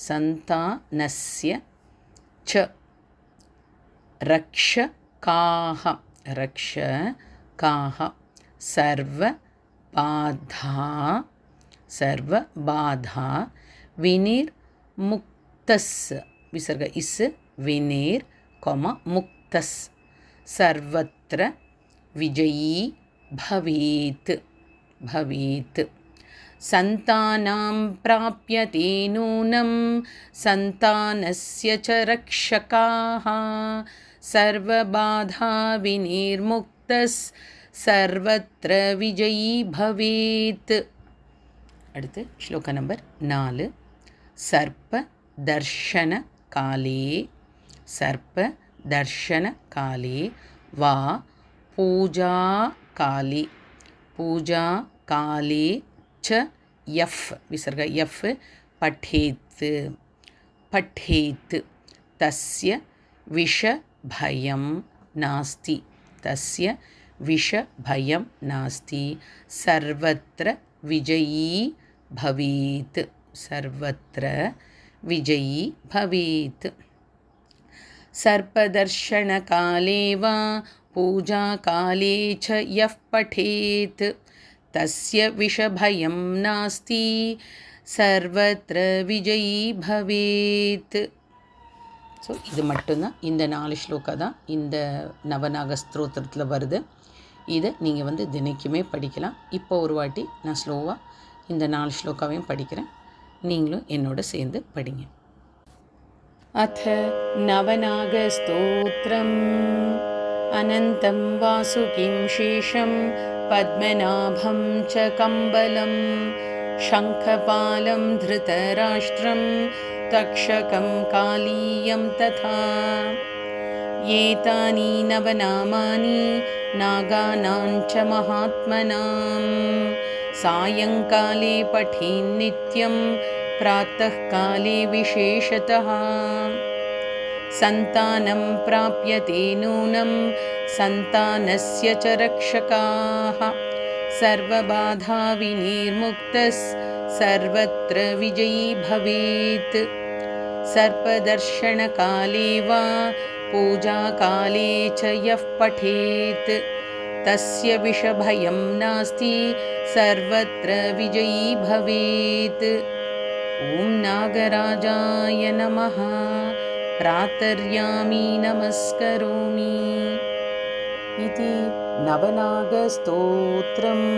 सन्तानस्य च रक्षकाः सर्वबाधा विनिर्मुक्तस् विसर्ग इस् विनिर् मुक्तस् सर्वत्र विजयी भवेत् सन्तानं प्राप्यते नूनं सन्तानस्य च रक्षकाः सर्वबाधा विनिर्मुक्तस् सर्वत्र विजयी भवेत्. அடுத்து ஸ்லோக நம்பர் 4. सर्पदर्शनकाले वा पूजाकाले च यः विसर्ग यः पठेत् तस्य विषभयं नास्ति सर्वत्र विजयी भवेत्. सर्पदर्शनकाले वा पूजाकाले च यः पठेत् तस्य विषभयं नास्ति सर्वत्र विजयी भवेत्. ஸோ இது மட்டும்தான், இந்த 4 ஸ்லோகா தான் இந்த நவநாக ஸ்தோத்திரத்தில் வருது. இதை நீங்கள் தினைக்குமே படிக்கலாம். இப்போ ஒரு வாட்டி நான் ஸ்லோவாக இந்த 4 ஸ்லோகாவையும் படிக்கிறேன், நீங்களும் என்னோட சேர்ந்து படிங்க. அத நவநாகஸ்தோத்திரம் अनन्तं वासुकिं शेषं पद्मनाभं च कम्बलं शङ्खपालं धृतराष्ट्रं तक्षकं कालीयं तथा एतानि नवनामानि नागानां च महात्मनां सायङ्काले पठेन्नित्यं प्रातःकाले विशेषतः सन्तानं प्राप्यते नूनं सन्तानस्य च रक्षकाः सर्वबाधा विनिर्मुक्तस् सर्वत्र विजयी भवेत्. सर्पदर्शनकाले वा पूजाकाले च यः पठेत् तस्य विषभयं नास्ति सर्वत्र विजयी भवेत्. ॐ नागराजाय नमः. प्रातर्यामि नमस्करोमि इति नवनागस्तोत्रम्.